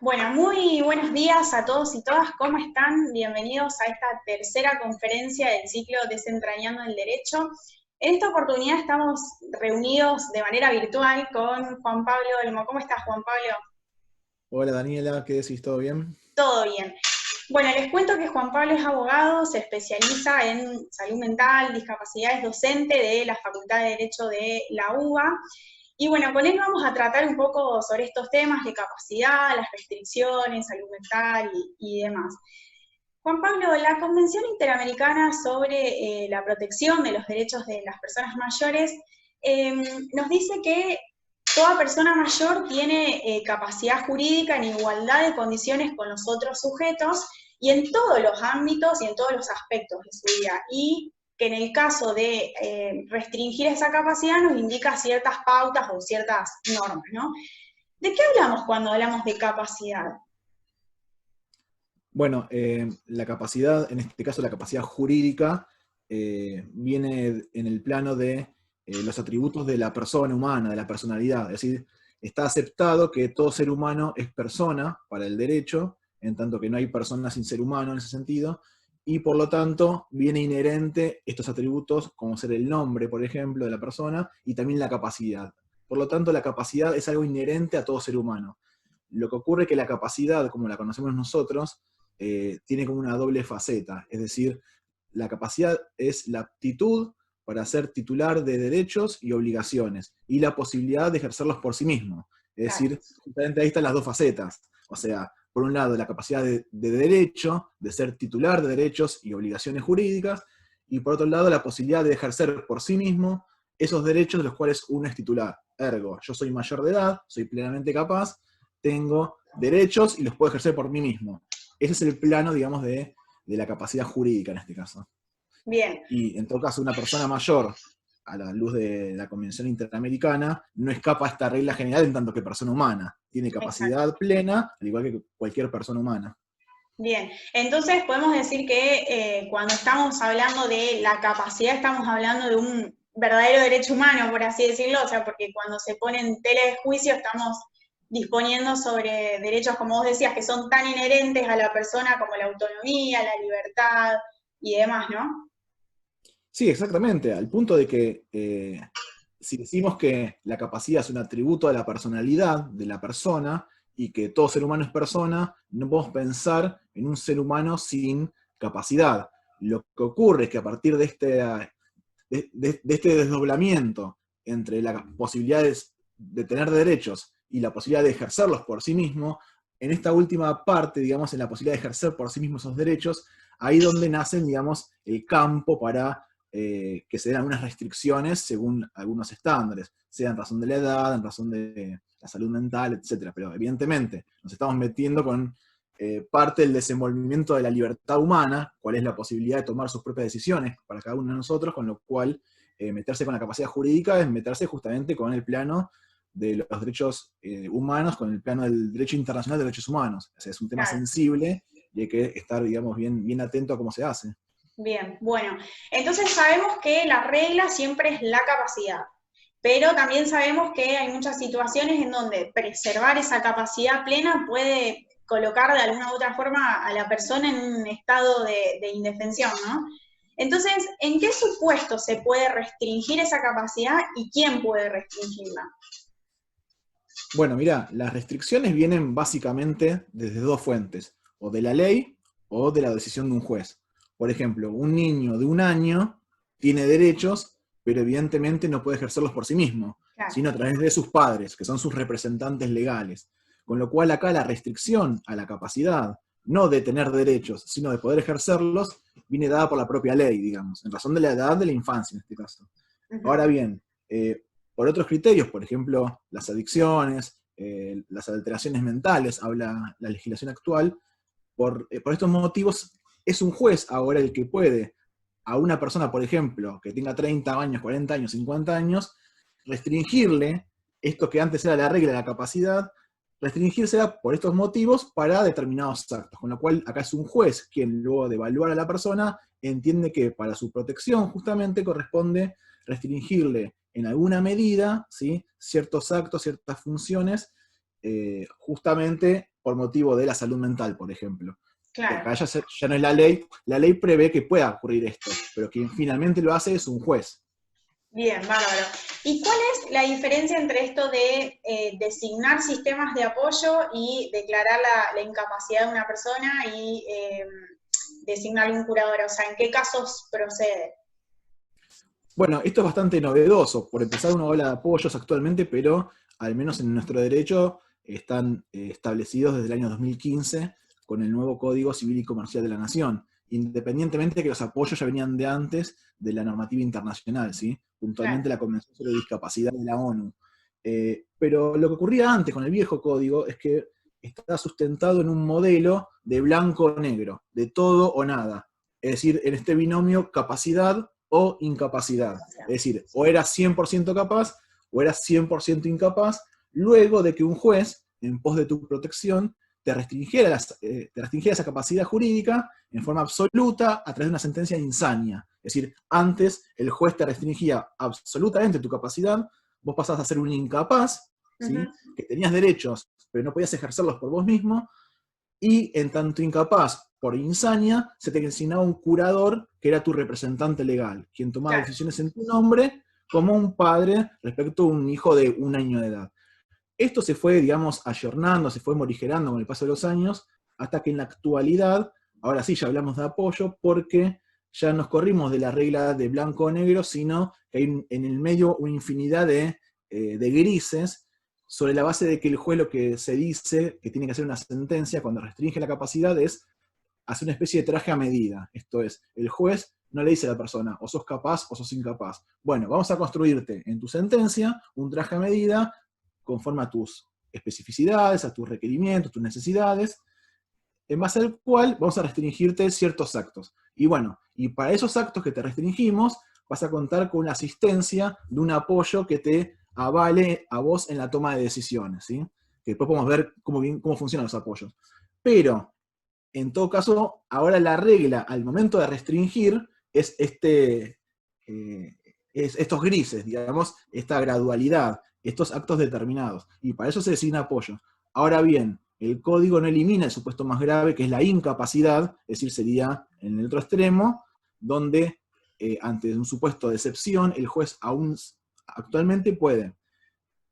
Bueno, muy buenos días a todos y todas, ¿cómo están? Bienvenidos a esta tercera conferencia del ciclo Desentrañando el Derecho. En esta oportunidad estamos reunidos de manera virtual con Juan Pablo Olmo. ¿Cómo estás, Juan Pablo? Hola Daniela, ¿qué decís? ¿Todo bien? Todo bien. Bueno, les cuento que Juan Pablo es abogado, se especializa en salud mental, discapacidad, es docente de la Facultad de Derecho de la UBA. Y bueno, con él vamos a tratar un poco sobre estos temas de capacidad, las restricciones, salud mental y demás. Juan Pablo, la Convención Interamericana sobre la protección de los derechos de las personas mayores nos dice que toda persona mayor tiene capacidad jurídica en igualdad de condiciones con los otros sujetos y en todos los ámbitos y en todos los aspectos de su vida. Y que en el caso de restringir esa capacidad nos indica ciertas pautas o ciertas normas, ¿no? ¿De qué hablamos cuando hablamos de capacidad? Bueno, la capacidad, en este caso la capacidad jurídica, viene en el plano de los atributos de la persona humana, de la personalidad. Es decir, está aceptado que todo ser humano es persona para el derecho, en tanto que no hay persona sin ser humano en ese sentido, y por lo tanto viene inherente estos atributos, como ser el nombre, por ejemplo, de la persona, y también la capacidad. Por lo tanto, la capacidad es algo inherente a todo ser humano. Lo que ocurre es que la capacidad, como la conocemos nosotros, tiene como una doble faceta, es decir, la capacidad es la aptitud para ser titular de derechos y obligaciones, y la posibilidad de ejercerlos por sí mismo. Es Claro. decir, justamente ahí están las dos facetas. O sea, por un lado, la capacidad de derecho, de ser titular de derechos y obligaciones jurídicas, y por otro lado, la posibilidad de ejercer por sí mismo esos derechos de los cuales uno es titular. Ergo, yo soy mayor de edad, soy plenamente capaz, tengo derechos y los puedo ejercer por mí mismo. Ese es el plano, digamos, de la capacidad jurídica en este caso. Bien, Y en todo caso, una persona mayor, a la luz de la Convención Interamericana, no escapa a esta regla general en tanto que persona humana. Tiene exacto. capacidad plena, al igual que cualquier persona humana. Bien, entonces podemos decir que cuando estamos hablando de la capacidad, estamos hablando de un verdadero derecho humano, por así decirlo, o sea, porque cuando se pone en tela de juicio estamos disponiendo sobre derechos, como vos decías, que son tan inherentes a la persona como la autonomía, la libertad y demás, ¿no? Sí, exactamente, al punto de que si decimos que la capacidad es un atributo de la personalidad de la persona y que todo ser humano es persona, no podemos pensar en un ser humano sin capacidad. Lo que ocurre es que a partir de este desdoblamiento entre las posibilidades de tener derechos y la posibilidad de ejercerlos por sí mismo, en esta última parte, digamos, en la posibilidad de ejercer por sí mismo esos derechos, ahí donde nacen, digamos, el campo para que se den algunas restricciones según algunos estándares, sea en razón de la edad, en razón de la salud mental, etc. Pero evidentemente nos estamos metiendo con parte del desenvolvimiento de la libertad humana, cuál es la posibilidad de tomar sus propias decisiones para cada uno de nosotros, con lo cual meterse con la capacidad jurídica es meterse justamente con el plano de los derechos humanos, con el plano del derecho internacional de derechos humanos. O sea, es un tema Claro. sensible y hay que estar, digamos, bien atento a cómo se hace. Bien, bueno, entonces sabemos que la regla siempre es la capacidad, pero también sabemos que hay muchas situaciones en donde preservar esa capacidad plena puede colocar de alguna u otra forma a la persona en un estado de indefensión, ¿no? Entonces, ¿en qué supuesto se puede restringir esa capacidad y quién puede restringirla? Bueno, mira, las restricciones vienen básicamente desde dos fuentes, o de la ley o de la decisión de un juez. Por ejemplo, un niño de 1 año tiene derechos, pero evidentemente no puede ejercerlos por sí mismo, Claro. sino a través de sus padres, que son sus representantes legales. Con lo cual acá la restricción a la capacidad, no de tener derechos, sino de poder ejercerlos, viene dada por la propia ley, digamos, en razón de la edad de la infancia en este caso. Ujú. Ahora bien, por otros criterios, por ejemplo, las adicciones, las alteraciones mentales, habla la legislación actual, por estos motivos es un juez ahora el que puede a una persona, por ejemplo, que tenga 30 años, 40 años, 50 años, restringirle esto que antes era la regla de la capacidad, restringírsela por estos motivos para determinados actos. Con lo cual, acá es un juez quien, luego de evaluar a la persona, entiende que para su protección justamente corresponde restringirle en alguna medida, ¿sí?, ciertos actos, ciertas funciones, justamente por motivo de la salud mental, por ejemplo. Que Claro. acá ya no es la ley prevé que pueda ocurrir esto, pero quien finalmente lo hace es un juez. Bien, bárbaro. ¿Y cuál es la diferencia entre esto de designar sistemas de apoyo y declarar la incapacidad de una persona y designar un curador? O sea, ¿en qué casos procede? Bueno, esto es bastante novedoso. Por empezar, uno habla de apoyos actualmente, pero al menos en nuestro derecho están establecidos desde el año 2015 con el nuevo Código Civil y Comercial de la Nación, independientemente de que los apoyos ya venían de antes de la normativa internacional, ¿sí? Claro. Puntualmente la Convención sobre Discapacidad de la ONU. Pero lo que ocurría antes con el viejo código es que estaba sustentado en un modelo de blanco o negro, de todo o nada. Es decir, en este binomio capacidad o incapacidad. Es decir, o eras 100% capaz o eras 100% incapaz, luego de que un juez, en pos de tu protección, te restringiera esa capacidad jurídica en forma absoluta a través de una sentencia insania. Es decir, antes el juez te restringía absolutamente tu capacidad, vos pasabas a ser un incapaz, Ujú. ¿sí? Que tenías derechos, pero no podías ejercerlos por vos mismo, y en tanto incapaz por insania, se te designaba un curador que era tu representante legal, quien tomaba Claro. decisiones en tu nombre como un padre respecto a un hijo de 1 año de edad. Esto se fue, digamos, ayornando, se fue morigerando con el paso de los años, hasta que en la actualidad, ahora sí ya hablamos de apoyo, porque ya nos corrimos de la regla de blanco o negro, sino que hay en el medio una infinidad de grises, sobre la base de que el juez lo que se dice que tiene que hacer una sentencia cuando restringe la capacidad es hacer una especie de traje a medida. Esto es, el juez no le dice a la persona, o sos capaz o sos incapaz. Bueno, vamos a construirte en tu sentencia un traje a medida conforme a tus especificidades, a tus requerimientos, tus necesidades, en base al cual vamos a restringirte ciertos actos. Y bueno, y para esos actos que te restringimos, vas a contar con una asistencia de un apoyo que te avale a vos en la toma de decisiones, ¿sí? Que después podemos ver cómo funcionan los apoyos. Pero, en todo caso, ahora la regla al momento de restringir es estos grises, digamos, esta gradualidad, estos actos determinados. Y para eso se designa apoyo. Ahora bien, el código no elimina el supuesto más grave, que es la incapacidad, es decir, sería en el otro extremo, donde ante un supuesto de excepción, el juez aún actualmente puede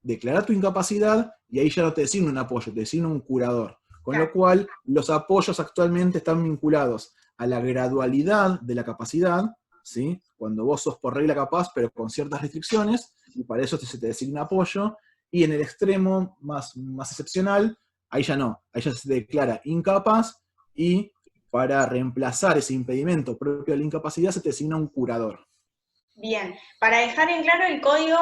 declarar tu incapacidad y ahí ya no te designa un apoyo, te designa un curador. Con Claro. lo cual, los apoyos actualmente están vinculados a la gradualidad de la capacidad, ¿sí? Cuando vos sos por regla capaz, pero con ciertas restricciones, y para eso se te designa apoyo, y en el extremo más excepcional, ahí ya no, ahí ya se te declara incapaz, y para reemplazar ese impedimento propio de la incapacidad se te designa un curador. Bien, para dejar en claro, el código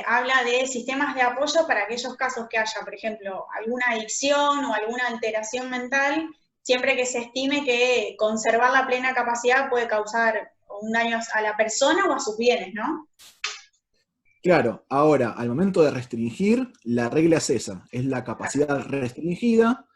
habla de sistemas de apoyo para aquellos casos que haya, por ejemplo, alguna adicción o alguna alteración mental, siempre que se estime que conservar la plena capacidad puede causar un daño a la persona o a sus bienes, ¿no? Claro, ahora, al momento de restringir, la regla es esa, es la capacidad restringida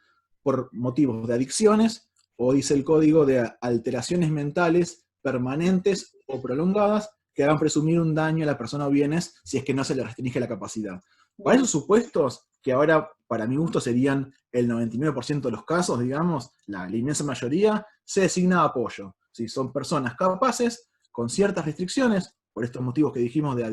por motivos de adicciones, o dice el código de alteraciones mentales permanentes o prolongadas que hagan presumir un daño a la persona o bienes si es que no se le restringe la capacidad. Para Bien. esos supuestos, que ahora para mi gusto serían el 99% de los casos, digamos, la inmensa mayoría, se designa apoyo. Si son personas capaces, con ciertas restricciones, por estos motivos que dijimos de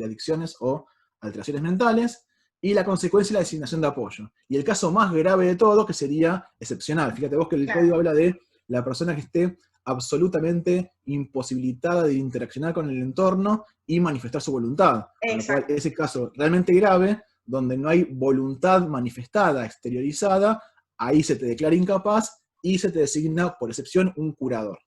adicciones o alteraciones mentales, y la consecuencia es la designación de apoyo. Y el caso más grave de todo, que sería excepcional. Fíjate vos que el Claro. código habla de la persona que esté absolutamente imposibilitada de interaccionar con el entorno y manifestar su voluntad. Con lo cual, Exacto. ese caso realmente grave, donde no hay voluntad manifestada, exteriorizada, ahí se te declara incapaz y se te designa, por excepción, un curador.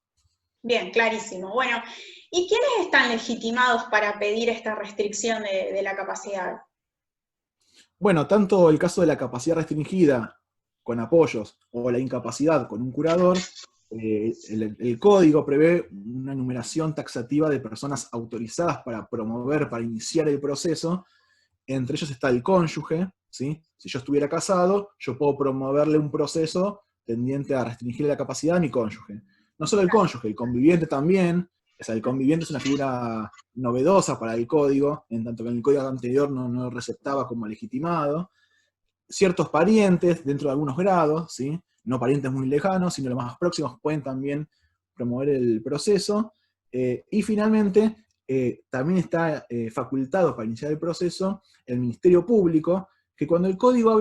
Bien, clarísimo. Bueno, ¿y quiénes están legitimados para pedir esta restricción de la capacidad? Bueno, tanto el caso de la capacidad restringida con apoyos o la incapacidad con un curador, el código prevé una enumeración taxativa de personas autorizadas para promover, para iniciar el proceso. Entre ellos está el cónyuge, ¿sí? Si yo estuviera casado, yo puedo promoverle un proceso tendiente a restringir la capacidad de mi cónyuge. No solo el cónyuge, el conviviente también. O sea, el conviviente es una figura novedosa para el código, en tanto que en el código anterior no receptaba como legitimado. ciertos parientes dentro de algunos grados, ¿sí? No parientes muy lejanos, sino los más próximos pueden también promover el proceso. Y finalmente, también está facultado para iniciar el proceso el Ministerio Público, que cuando el Código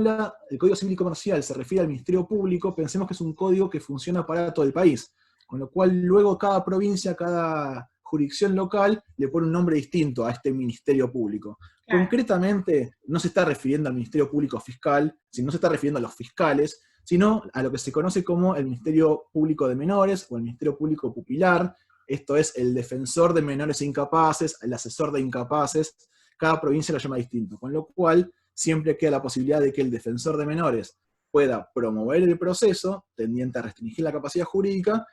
Civil y Comercial se refiere al Ministerio Público, pensemos que es un código que funciona para todo el país, con lo cual luego cada provincia, cada jurisdicción local le pone un nombre distinto a este Ministerio Público. Claro. Concretamente, no se está refiriendo al Ministerio Público Fiscal, no se está refiriendo a los fiscales, sino a lo que se conoce como el Ministerio Público de Menores o el Ministerio Público Pupilar. Esto es el defensor de menores e incapaces, el asesor de incapaces. Cada provincia lo llama distinto, con lo cual siempre queda la posibilidad de que el defensor de menores pueda promover el proceso tendiente a restringir la capacidad jurídica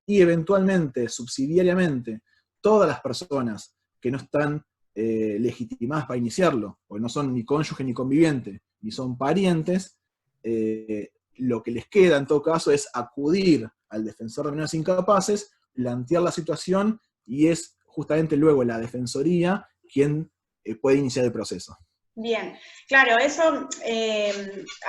y eventualmente, subsidiariamente, todas las personas que no están legitimadas para iniciarlo, porque no son ni cónyuge ni conviviente, ni son parientes, lo que les queda en todo caso es acudir al defensor de menores incapaces, plantear la situación, y es justamente luego la defensoría quien puede iniciar el proceso. Bien, claro, eso,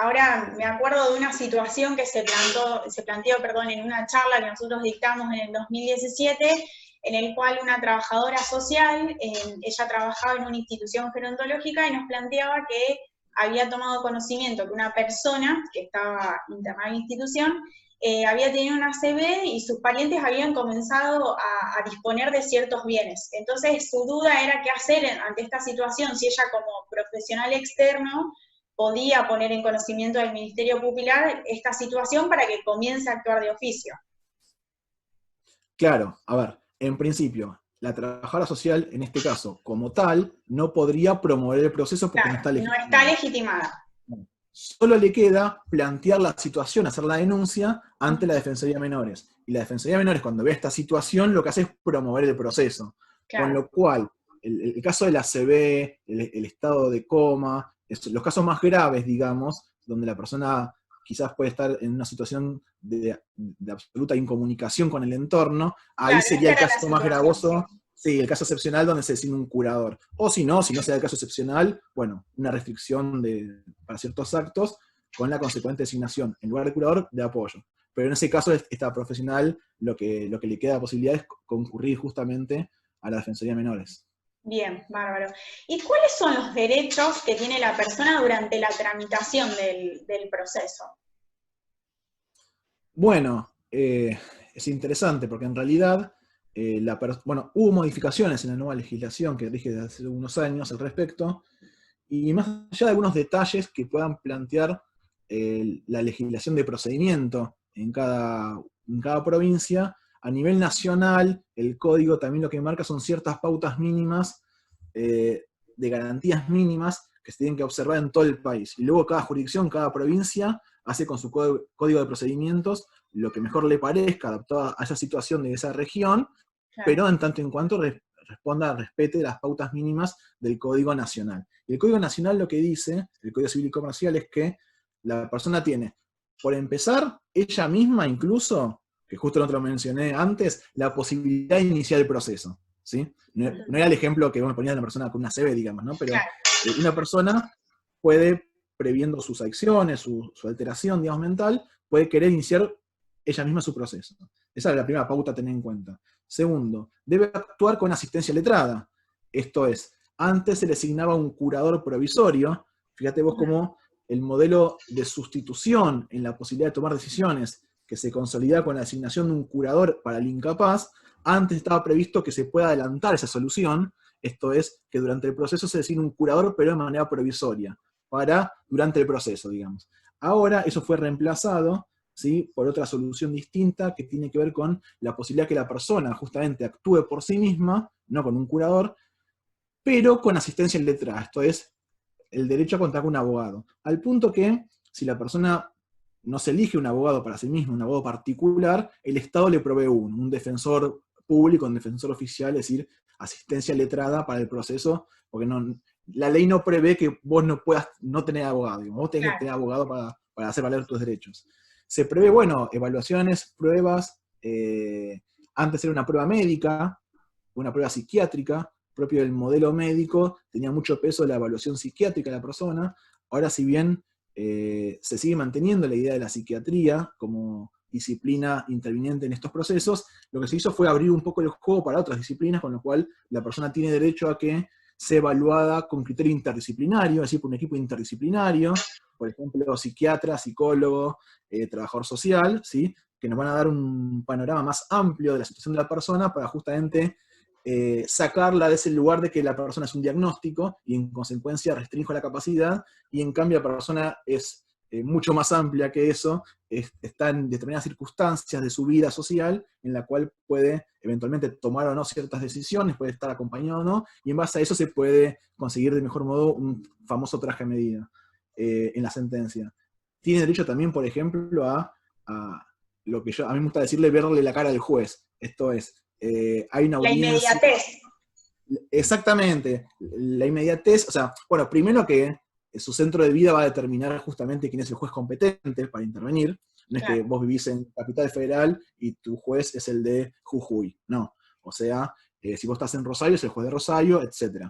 ahora me acuerdo de una situación que se planteó, en una charla que nosotros dictamos en el 2017, en el cual una trabajadora social, ella trabajaba en una institución gerontológica y nos planteaba que había tomado conocimiento que una persona que estaba internada en la institución había tenido una ACV y sus parientes habían comenzado a disponer de ciertos bienes. Entonces su duda era qué hacer ante esta situación, si ella como profesional externo podía poner en conocimiento del Ministerio Pupilar esta situación para que comience a actuar de oficio. Claro, a ver, en principio, la trabajadora social, en este caso, como tal, no podría promover el proceso porque claro, no está legitimada. No está legitimada. Solo le queda plantear la situación, hacer la denuncia ante la Defensoría de Menores. Y la Defensoría de Menores, cuando ve esta situación, lo que hace es promover el proceso. Claro. Con lo cual, el caso de la ACV, el estado de coma, los casos más graves, digamos, donde la persona quizás puede estar en una situación de absoluta incomunicación con el entorno, ahí claro, sería el caso más gravoso. Sí, el caso excepcional donde se designa un curador. O si no se da el caso excepcional, bueno, una restricción para ciertos actos con la consecuente designación, en lugar de curador, de apoyo. Pero en ese caso, esta profesional, lo que le queda la posibilidad es concurrir justamente a la Defensoría de Menores. Bien, bárbaro. ¿Y cuáles son los derechos que tiene la persona durante la tramitación del proceso? Bueno, es interesante porque en realidad hubo modificaciones en la nueva legislación que rige desde hace unos años al respecto, y más allá de algunos detalles que puedan plantear la legislación de procedimiento en cada provincia, a nivel nacional, el código también lo que marca son ciertas pautas mínimas, de garantías mínimas, que se tienen que observar en todo el país. Y luego cada jurisdicción, cada provincia, hace con su código de procedimientos lo que mejor le parezca, adaptado a esa situación de esa región, claro, pero en tanto en cuanto respete las pautas mínimas del Código Nacional. Y el Código Nacional lo que dice, el Código Civil y Comercial, es que la persona tiene, por empezar, ella misma incluso, que justo no te lo mencioné antes, la posibilidad de iniciar el proceso. ¿Sí? No era el ejemplo que vos me ponías de una persona con una CB, digamos, ¿no? Pero claro, una persona puede, previendo sus acciones, su alteración, digamos, mental, puede querer iniciar ella misma su proceso. Esa es la primera pauta a tener en cuenta. Segundo, debe actuar con asistencia letrada. Esto es, antes se le asignaba un curador provisorio. Fíjate vos cómo el modelo de sustitución en la posibilidad de tomar decisiones que se consolida con la asignación de un curador para el incapaz, antes estaba previsto que se pueda adelantar esa solución, esto es, que durante el proceso se designa un curador, pero de manera provisoria, durante el proceso, digamos. Ahora eso fue reemplazado, ¿sí?, por otra solución distinta que tiene que ver con la posibilidad que la persona justamente actúe por sí misma, no con un curador, pero con asistencia letrada, esto es, el derecho a contar con un abogado. Al punto que, si la persona no se elige un abogado para sí mismo, un abogado particular, el Estado le provee un defensor público, un defensor oficial, es decir, asistencia letrada para el proceso, porque la ley no prevé que vos no puedas no tener abogado, digamos, vos tenés que tener abogado para hacer valer tus derechos. Se prevé, bueno, evaluaciones, pruebas, antes era una prueba médica, una prueba psiquiátrica, propio del modelo médico, tenía mucho peso la evaluación psiquiátrica de la persona. Ahora, si bien se sigue manteniendo la idea de la psiquiatría como disciplina interviniente en estos procesos. Lo que se hizo fue abrir un poco el juego para otras disciplinas, con lo cual la persona tiene derecho a que sea evaluada con criterio interdisciplinario, es decir, por un equipo interdisciplinario, por ejemplo, psiquiatra, psicólogo, trabajador social, ¿sí? Que nos van a dar un panorama más amplio de la situación de la persona para justamente sacarla de ese lugar de que la persona es un diagnóstico y en consecuencia restringe la capacidad, y en cambio la persona es mucho más amplia que eso, está en determinadas circunstancias de su vida social en la cual puede eventualmente tomar o no ciertas decisiones, puede estar acompañado o no, y en base a eso se puede conseguir de mejor modo un famoso traje a medida en la sentencia. Tiene derecho también, por ejemplo, a lo que a mí me gusta decirle, verle la cara al juez. Esto es, hay una La audiencia. inmediatez. Exactamente, la inmediatez, o sea, bueno, primero que su centro de vida va a determinar justamente quién es el juez competente para intervenir. No es que Claro. vos vivís en Capital Federal y tu juez es el de Jujuy, no. O sea, si vos estás en Rosario es el juez de Rosario, etc.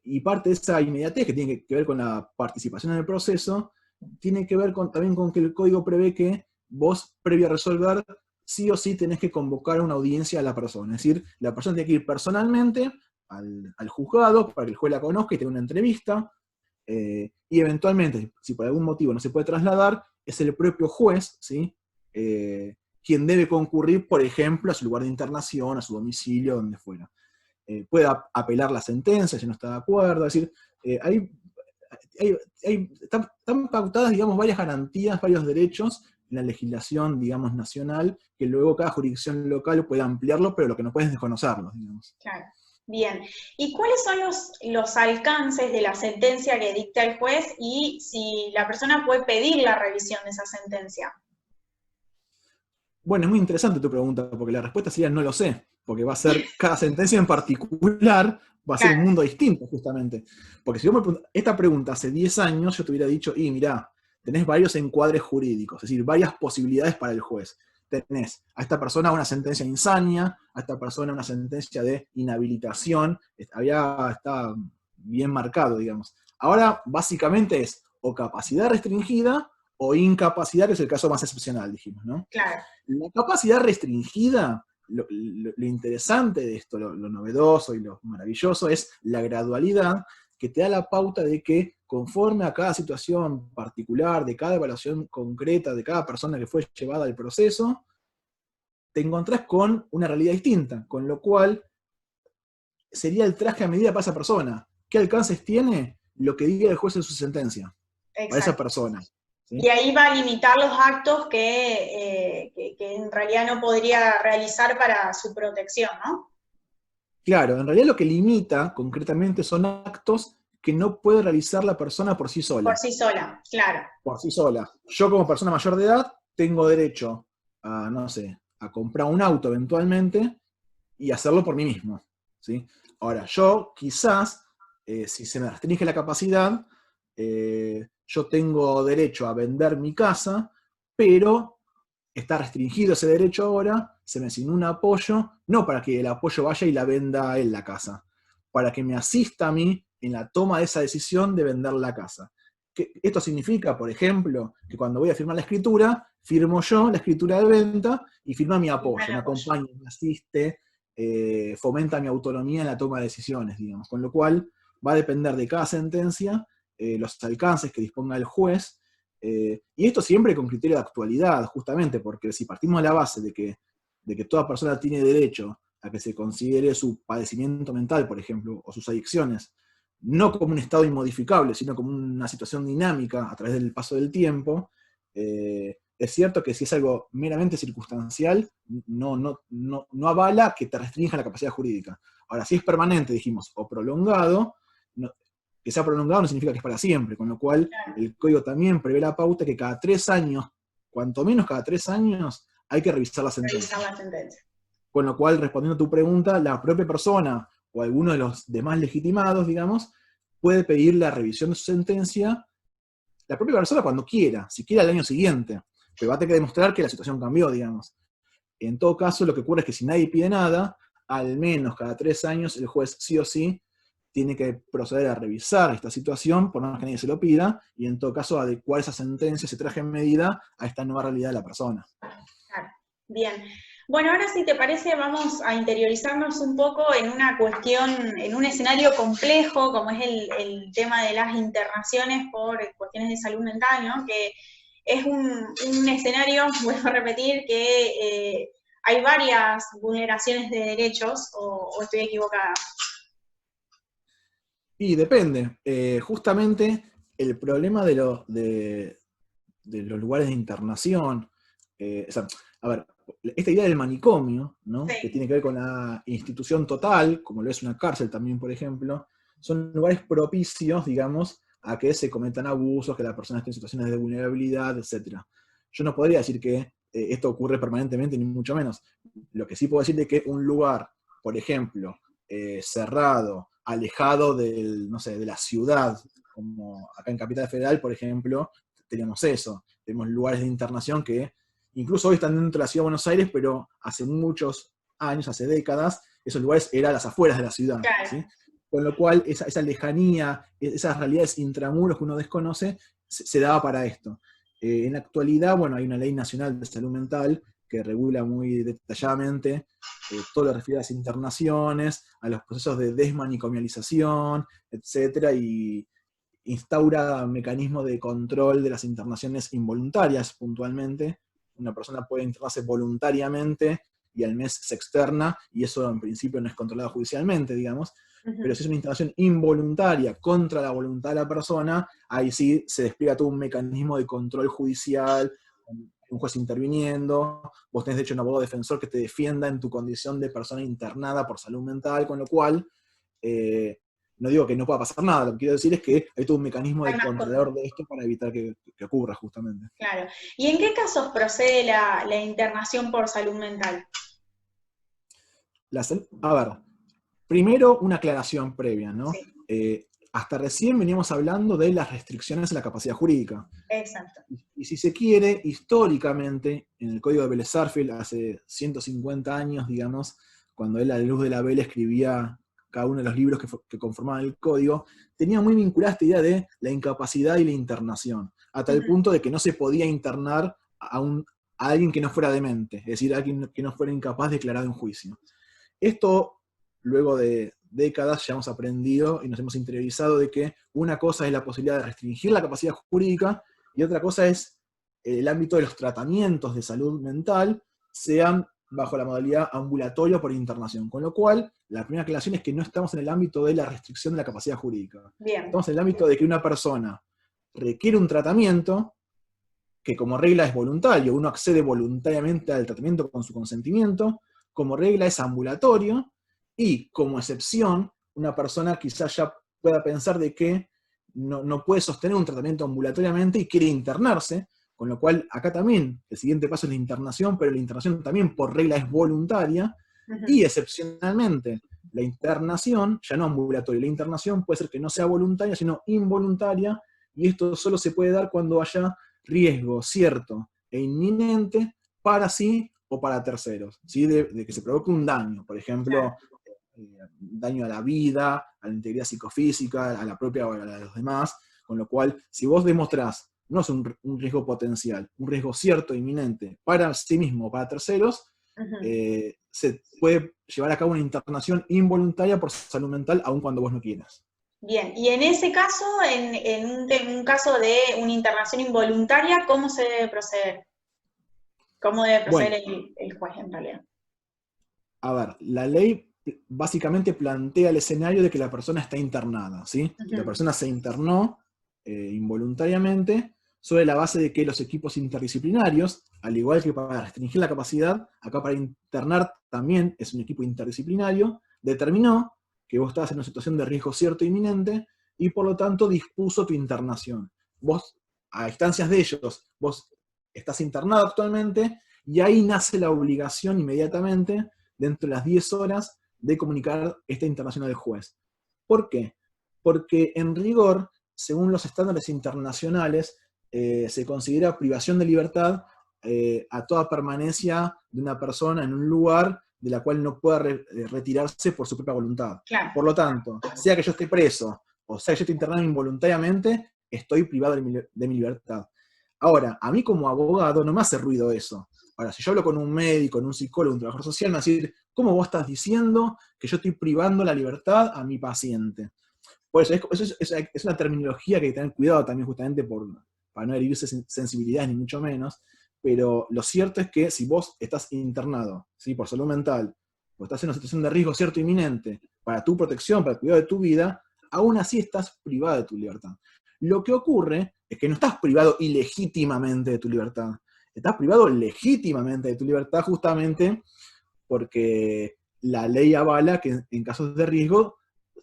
Y parte de esa inmediatez que tiene que ver con la participación en el proceso, tiene que ver también con que el código prevé que vos, previo a resolver, sí o sí tenés que convocar una audiencia a la persona. Es decir, la persona tiene que ir personalmente al juzgado para que el juez la conozca y tenga una entrevista. Y eventualmente, si por algún motivo no se puede trasladar, es el propio juez, ¿sí? Quien debe concurrir, por ejemplo, a su lugar de internación, a su domicilio, donde fuera. Puede apelar la sentencia si no está de acuerdo. Es decir, están pautadas, digamos, varias garantías, varios derechos en la legislación, digamos, nacional, que luego cada jurisdicción local puede ampliarlo, pero lo que no puede es desconocerlos, digamos. Claro. Bien. ¿Y cuáles son los alcances de la sentencia que dicta el juez y si la persona puede pedir la revisión de esa sentencia? Bueno, es muy interesante tu pregunta, porque la respuesta sería no lo sé, porque va a ser cada sentencia en particular, va a ser un Claro, mundo distinto, justamente. Porque si vos me preguntas esta pregunta hace 10 años, yo te hubiera dicho, mirá, tenés varios encuadres jurídicos, es decir, varias posibilidades para el juez. Tenés a esta persona una sentencia de insania, a esta persona una sentencia de inhabilitación, está bien marcado, digamos. Ahora, básicamente es o capacidad restringida o incapacidad, que es el caso más excepcional, dijimos, ¿no? claro. La capacidad restringida, lo interesante de esto, lo novedoso y lo maravilloso es la gradualidad que te da la pauta de que conforme a cada situación particular, de cada evaluación concreta, de cada persona que fue llevada al proceso, te encontrás con una realidad distinta, con lo cual sería el traje a medida para esa persona. ¿Qué alcances tiene? Lo que diga el juez en su sentencia, para esa Exacto. persona. ¿Sí? Y ahí va a limitar los actos que en realidad no podría realizar para su protección, ¿no? Claro, en realidad lo que limita concretamente son actos que no puede realizar la persona por sí Por sola. sí sola, claro. Por sí sola. Yo como persona mayor de edad tengo derecho a, no sé, a comprar un auto eventualmente y hacerlo por mí mismo. ¿Sí? Ahora, yo quizás, si se me restringe la capacidad, yo tengo derecho a vender mi casa, pero está restringido ese derecho ahora, se me asignó un apoyo, no para que el apoyo vaya y la venda él la casa, para que me asista a mí en la toma de esa decisión de vender la casa. Esto significa, por ejemplo, que cuando voy a firmar la escritura, firmo yo la escritura de venta y firma mi Y mal apoyo, me apoyo. acompaña, me asiste, fomenta mi autonomía en la toma de decisiones, digamos. Con lo cual va a depender de cada sentencia, los alcances que disponga el juez, y esto siempre con criterio de actualidad, justamente, porque si partimos de la base de que toda persona tiene derecho a que se considere su padecimiento mental, por ejemplo, o sus adicciones, no como un estado inmodificable, sino como una situación dinámica a través del paso del tiempo, es cierto que si es algo meramente circunstancial, no avala que te restrinja la capacidad jurídica. Ahora, si es permanente, dijimos, o prolongado, que sea prolongado no significa que es para siempre, con lo cual el código también prevé la pauta que cada 3 años, cuanto menos cada 3 años, hay que revisar la sentencia. Revisar la sentencia. Con lo cual, respondiendo a tu pregunta, la propia persona o alguno de los demás legitimados, digamos, puede pedir la revisión de su sentencia, la propia persona cuando quiera, si quiere al año siguiente, pero va a tener que demostrar que la situación cambió, digamos. En todo caso, lo que ocurre es que si nadie pide nada, al menos cada 3 años el juez sí o sí tiene que proceder a revisar esta situación, por más que nadie se lo pida, y en todo caso adecuar esa sentencia, ese traje en medida, a esta nueva realidad de la persona. Claro. Bien. Bueno, ahora si te parece vamos a interiorizarnos un poco en una cuestión, en un escenario complejo, como es el tema de las internaciones por cuestiones de salud mental, ¿no? Que es un escenario, vuelvo a repetir, que hay varias vulneraciones de derechos, o estoy equivocada. Y depende. Justamente el problema de los lugares de internación, o sea, a ver, esta idea del manicomio, ¿no? Que Sí, tiene que ver con la institución total, como lo es una cárcel también, por ejemplo, son lugares propicios, digamos, a que se cometan abusos, que la persona esté en situaciones de vulnerabilidad, etc. Yo no podría decir que esto ocurre permanentemente, ni mucho menos. Lo que sí puedo decir es que un lugar, por ejemplo, cerrado, alejado del, no sé, de la ciudad, como acá en Capital Federal, por ejemplo, teníamos eso. Tenemos lugares de internación que incluso hoy están dentro de la ciudad de Buenos Aires, pero hace muchos años, hace décadas, esos lugares eran las afueras de la ciudad, claro. ¿sí? Con lo cual, esa lejanía, esas realidades intramuros que uno desconoce, se daba para esto. En la actualidad, bueno, hay una ley nacional de salud mental que regula muy detalladamente todo lo referido a las internaciones, a los procesos de desmanicomialización, etcétera, y instaura mecanismos de control de las internaciones involuntarias puntualmente. Una persona puede internarse voluntariamente y al mes se externa, y eso en principio no es controlado judicialmente, digamos, pero si es una internación involuntaria contra la voluntad de la persona, ahí sí se despliega todo un mecanismo de control judicial, un juez interviniendo, vos tenés de hecho un abogado defensor que te defienda en tu condición de persona internada por salud mental, con lo cual no digo que no pueda pasar nada, lo que quiero decir es que hay todo un mecanismo Hay de más cosas. controlador de esto para evitar que ocurra justamente. Claro. ¿Y en qué casos procede la internación por salud mental? A ver, primero una aclaración previa, ¿no? Sí, Hasta recién veníamos hablando de las restricciones a la capacidad jurídica. exacto. Y si se quiere, históricamente, en el Código de Vélez-Sarsfield, hace 150 años, digamos, cuando él a la luz de la vela escribía cada uno de los libros que conformaban el código, tenía muy vinculada esta idea de la incapacidad y la internación, a tal Ujú. punto de que no se podía internar a alguien que no fuera demente, es decir, a alguien que no fuera incapaz declarado en juicio. Esto, luego de décadas, ya hemos aprendido y nos hemos interiorizado de que una cosa es la posibilidad de restringir la capacidad jurídica y otra cosa es el ámbito de los tratamientos de salud mental sean bajo la modalidad ambulatoria por internación. Con lo cual, la primera aclaración es que no estamos en el ámbito de la restricción de la capacidad jurídica. Bien, Estamos en el ámbito de que una persona requiere un tratamiento que como regla es voluntario, uno accede voluntariamente al tratamiento con su consentimiento, como regla es ambulatorio, y como excepción, una persona quizás ya pueda pensar de que no puede sostener un tratamiento ambulatoriamente y quiere internarse, con lo cual acá también el siguiente paso es la internación, pero la internación también por regla es voluntaria, ujú, y excepcionalmente la internación, ya no ambulatoria, la internación puede ser que no sea voluntaria, sino involuntaria, y esto solo se puede dar cuando haya riesgo cierto e inminente para sí o para terceros, ¿sí? De que se provoque un daño, por claro. ejemplo, daño a la vida, a la integridad psicofísica, a la propia o a la de los demás, con lo cual, si vos demostrás, no es un riesgo potencial, un riesgo cierto e inminente para sí mismo o para terceros, Ujú. se puede llevar a cabo una internación involuntaria por salud mental, aun cuando vos no quieras. Bien, y en ese caso, en un caso de una internación involuntaria, ¿cómo se debe proceder? ¿Cómo debe proceder Bueno, el juez en realidad? a ver, la ley básicamente plantea el escenario de que la persona está internada, ¿sí? La Ujú, persona se internó involuntariamente sobre la base de que los equipos interdisciplinarios, al igual que para restringir la capacidad, acá para internar también es un equipo interdisciplinario, determinó que vos estabas en una situación de riesgo cierto e inminente y por lo tanto dispuso tu internación. Vos, a instancias de ellos, vos estás internado actualmente y ahí nace la obligación inmediatamente dentro de las 10 horas de comunicar esta internación al juez. ¿Por qué? Porque en rigor, según los estándares internacionales, se considera privación de libertad a toda permanencia de una persona en un lugar de la cual no pueda retirarse por su propia voluntad. Claro. Por lo tanto, sea que yo esté preso, o sea que yo esté internado involuntariamente, estoy privado de mi libertad. Ahora, a mí como abogado no me hace ruido eso. Ahora, si yo hablo con un médico, con un psicólogo, un trabajador social, me va a decir, ¿cómo vos estás diciendo que yo estoy privando la libertad a mi paciente? Por eso, es una terminología que hay que tener cuidado también justamente para no herirse sensibilidades ni mucho menos, pero lo cierto es que si vos estás internado, ¿sí?, por salud mental, o estás en una situación de riesgo cierto inminente para tu protección, para el cuidado de tu vida, aún así estás privado de tu libertad. Lo que ocurre es que no estás privado ilegítimamente de tu libertad, estás privado legítimamente de tu libertad justamente porque la ley avala que en casos de riesgo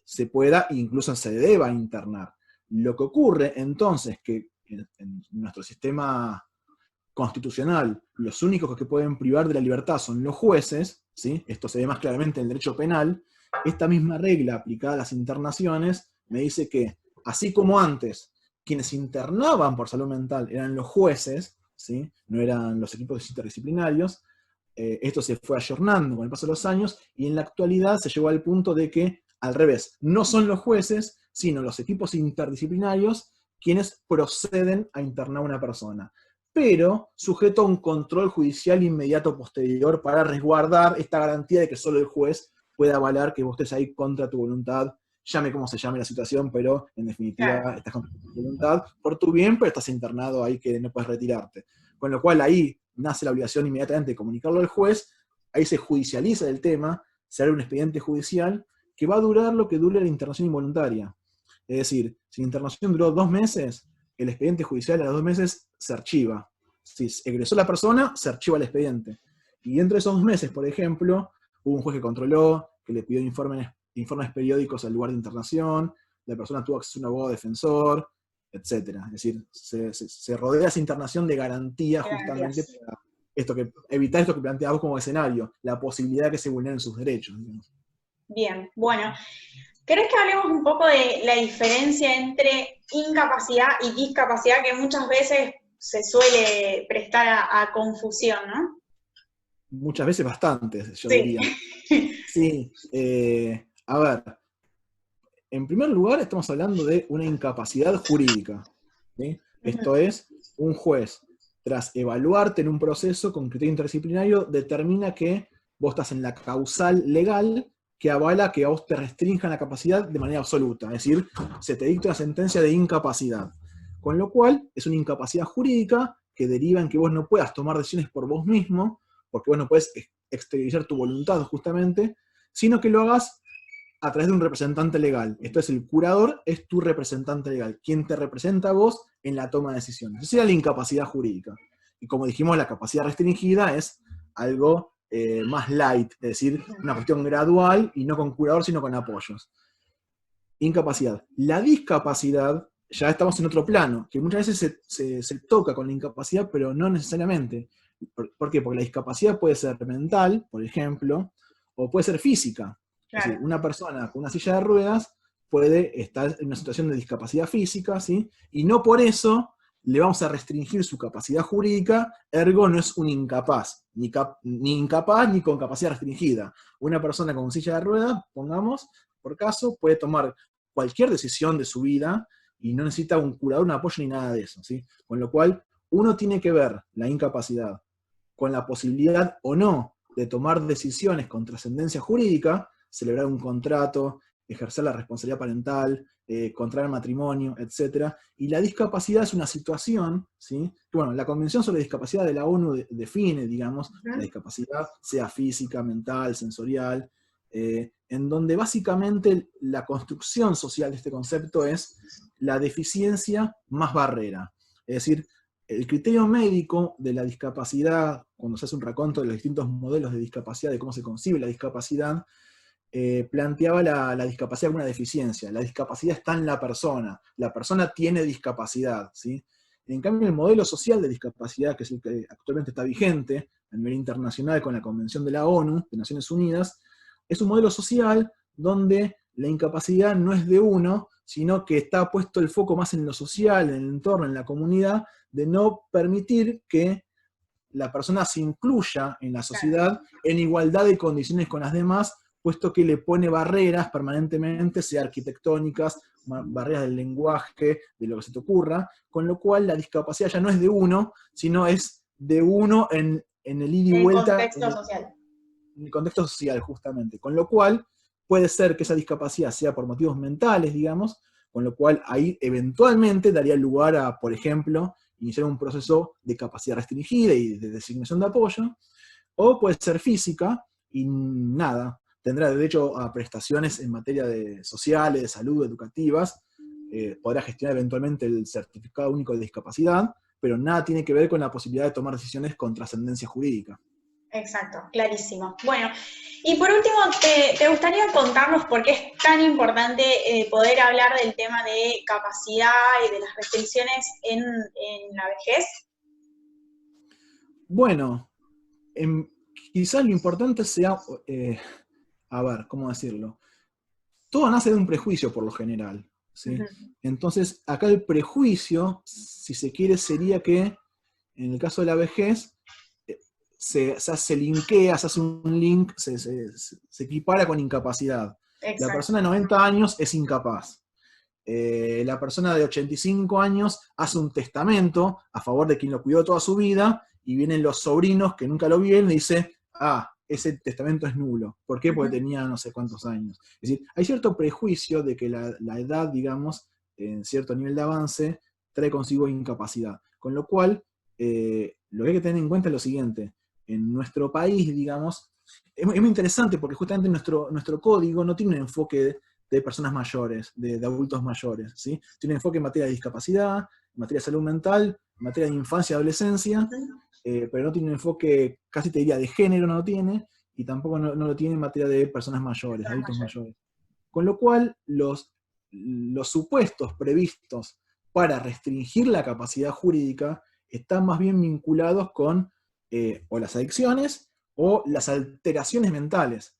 se pueda, incluso se deba internar. Lo que ocurre entonces que en nuestro sistema constitucional, los únicos que pueden privar de la libertad son los jueces, ¿sí? Esto se ve más claramente en el derecho penal. Esta misma regla aplicada a las internaciones me dice que, así como antes, quienes internaban por salud mental eran los jueces, ¿sí?, no eran los equipos interdisciplinarios, esto se fue ayornando con el paso de los años, y en la actualidad se llegó al punto de que, al revés, no son los jueces, sino los equipos interdisciplinarios quienes proceden a internar a una persona, pero sujeto a un control judicial inmediato posterior para resguardar esta garantía de que solo el juez puede avalar que vos estés ahí contra tu voluntad, llame como se llame la situación, pero en definitiva Claro. estás contra tu voluntad, por tu bien, pero estás internado ahí que no puedes retirarte. Con lo cual ahí nace la obligación inmediatamente de comunicarlo al juez, ahí se judicializa el tema, se abre un expediente judicial que va a durar lo que dure la internación involuntaria. Es decir, si la internación duró 2 meses, el expediente judicial a los 2 meses se archiva. Si egresó la persona, se archiva el expediente. Y dentro de esos 2 meses, por ejemplo, hubo un juez que controló, que le pidió informes periódicos al lugar de internación, la persona tuvo acceso a un abogado defensor, etc. Es decir, se rodea esa internación de garantía justamente Gracias. para evitar esto que planteas vos como escenario, la posibilidad de que se vulneren sus derechos, digamos. Bien, bueno. ¿Querés que hablemos un poco de la diferencia entre incapacidad y discapacidad, que muchas veces se suele prestar a confusión, ¿no? Muchas veces bastantes, yo Sí. diría. Sí, a ver, en primer lugar estamos hablando de una incapacidad jurídica, ¿sí? Esto es, un juez, tras evaluarte en un proceso con criterio interdisciplinario, determina que vos estás en la causal legal que avala que a vos te restrinjan la capacidad de manera absoluta, es decir, se te dicta una sentencia de incapacidad. Con lo cual, es una incapacidad jurídica que deriva en que vos no puedas tomar decisiones por vos mismo, porque vos no puedes exteriorizar tu voluntad justamente, sino que lo hagas a través de un representante legal. Esto es, el curador es tu representante legal, quien te representa a vos en la toma de decisiones. Esa sería la incapacidad jurídica. Y como dijimos, la capacidad restringida es algo más light, es decir, una cuestión gradual y no con curador, sino con apoyos. Incapacidad. La discapacidad, ya estamos en otro plano, que muchas veces se toca con la incapacidad, pero no necesariamente. ¿Por qué? Porque la discapacidad puede ser mental, por ejemplo, o puede ser física. Es decir, Claro. una persona con una silla de ruedas puede estar en una situación de discapacidad física, ¿sí? Y no por eso le vamos a restringir su capacidad jurídica, ergo no es un incapaz, ni incapaz ni con capacidad restringida. Una persona con silla de ruedas, pongamos, por caso, puede tomar cualquier decisión de su vida y no necesita un curador, un apoyo ni nada de eso, ¿sí? Con lo cual, uno tiene que ver la incapacidad con la posibilidad o no de tomar decisiones con trascendencia jurídica, celebrar un contrato, ejercer la responsabilidad parental, contraer matrimonio, etc. Y la discapacidad es una situación, ¿sí? Que, bueno, la Convención sobre Discapacidad de la ONU define, digamos, la discapacidad, sea física, mental, sensorial, en donde básicamente la construcción social de este concepto es la deficiencia más barrera. Es decir, el criterio médico de la discapacidad, cuando se hace un raconto de los distintos modelos de discapacidad, de cómo se concibe la discapacidad, planteaba la discapacidad como una deficiencia. La discapacidad está en la persona tiene discapacidad, ¿sí? En cambio, el modelo social de discapacidad, que es el que actualmente está vigente a nivel internacional con la Convención de la ONU, de Naciones Unidas, es un modelo social donde la incapacidad no es de uno, sino que está puesto el foco más en lo social, en el entorno, en la comunidad, de no permitir que la persona se incluya en la Claro. sociedad en igualdad de condiciones con las demás, puesto que le pone barreras permanentemente, sea arquitectónicas, barreras del lenguaje, de lo que se te ocurra, con lo cual la discapacidad ya no es de uno, sino es de uno en el ida y En vuelta, contexto social. en el contexto social, justamente. Con lo cual, puede ser que esa discapacidad sea por motivos mentales, digamos, con lo cual ahí eventualmente daría lugar a, por ejemplo, iniciar un proceso de capacidad restringida y de designación de apoyo, o puede ser física y nada, tendrá derecho a prestaciones en materia de sociales, de salud, educativas, podrá gestionar eventualmente el certificado único de discapacidad, pero nada tiene que ver con la posibilidad de tomar decisiones con trascendencia jurídica. Exacto, clarísimo. Bueno, y por último, ¿te gustaría contarnos por qué es tan importante poder hablar del tema de capacidad y de las restricciones en la vejez? Bueno, quizás lo importante sea, a ver, ¿cómo decirlo? Todo nace de un prejuicio por lo general, ¿sí? Ujú. Entonces, acá el prejuicio, si se quiere, sería que, en el caso de la vejez, se linkea, se hace un link, se equipara con incapacidad. La Exacto. persona de 90 años es incapaz. La persona de 85 años hace un testamento a favor de quien lo cuidó toda su vida, y vienen los sobrinos que nunca lo vieron y dicen, ese testamento es nulo. ¿Por qué? Porque Ujú. tenía no sé cuántos años. Es decir, hay cierto prejuicio de que la edad, digamos, en cierto nivel de avance, trae consigo incapacidad. Con lo cual, lo que hay que tener en cuenta es lo siguiente. En nuestro país, digamos, es muy interesante porque justamente nuestro código no tiene un enfoque de personas mayores, de adultos mayores, ¿sí? Tiene un enfoque en materia de discapacidad, en materia de salud mental, en materia de infancia y adolescencia, Ujú. pero no tiene un enfoque, casi te diría, de género no lo tiene, y tampoco no lo tiene en materia de personas mayores, Personas adultos mayores. mayores. Con lo cual, los supuestos previstos para restringir la capacidad jurídica están más bien vinculados con o las adicciones o las alteraciones mentales,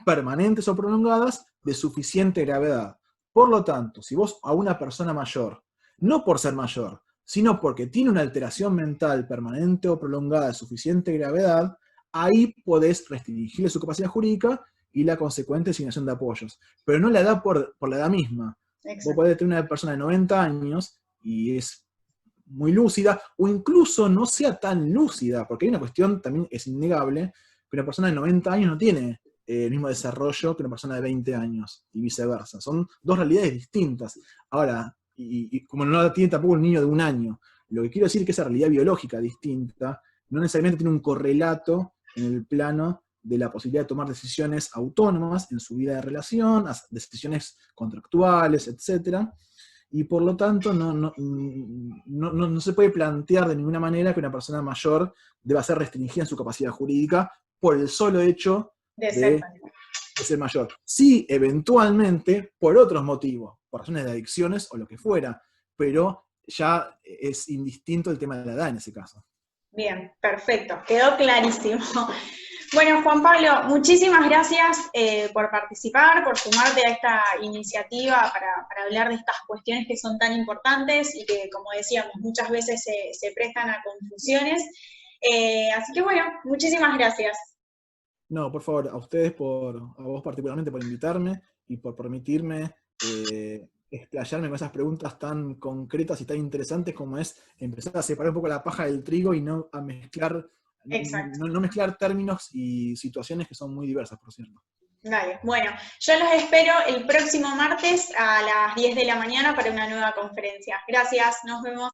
permanentes o prolongadas, de suficiente gravedad. Por lo tanto, si vos a una persona mayor, no por ser mayor, sino porque tiene una alteración mental permanente o prolongada de suficiente gravedad, ahí podés restringirle su capacidad jurídica y la consecuente asignación de apoyos. Pero no la edad por la edad misma. Vos Exacto. podés tener una persona de 90 años y es muy lúcida, o incluso no sea tan lúcida, porque hay una cuestión, también es innegable, que una persona de 90 años no tiene el mismo desarrollo que una persona de 20 años, y viceversa. Son dos realidades distintas. Ahora, y como no la tiene tampoco un niño de 1 año, lo que quiero decir es que esa realidad biológica distinta no necesariamente tiene un correlato en el plano de la posibilidad de tomar decisiones autónomas en su vida de relación, decisiones contractuales, etc. Y por lo tanto no se puede plantear de ninguna manera que una persona mayor deba ser restringida en su capacidad jurídica por el solo hecho De ser de, de ser mayor. Sí, eventualmente, por otros motivos, por razones de adicciones o lo que fuera, pero ya es indistinto el tema de la edad en ese caso. bien, perfecto, quedó clarísimo. Bueno, Juan Pablo, muchísimas gracias por participar, por sumarte a esta iniciativa para hablar de estas cuestiones que son tan importantes y que, como decíamos, muchas veces se prestan a confusiones. Así que bueno, muchísimas gracias. No, por favor, a ustedes, a vos particularmente por invitarme y por permitirme explayarme con esas preguntas tan concretas y tan interesantes como es empezar a separar un poco la paja del trigo y no a mezclar, Exacto. no mezclar términos y situaciones que son muy diversas, por cierto. Dale. Bueno, yo los espero el próximo martes a las 10 de la mañana para una nueva conferencia. Gracias, nos vemos.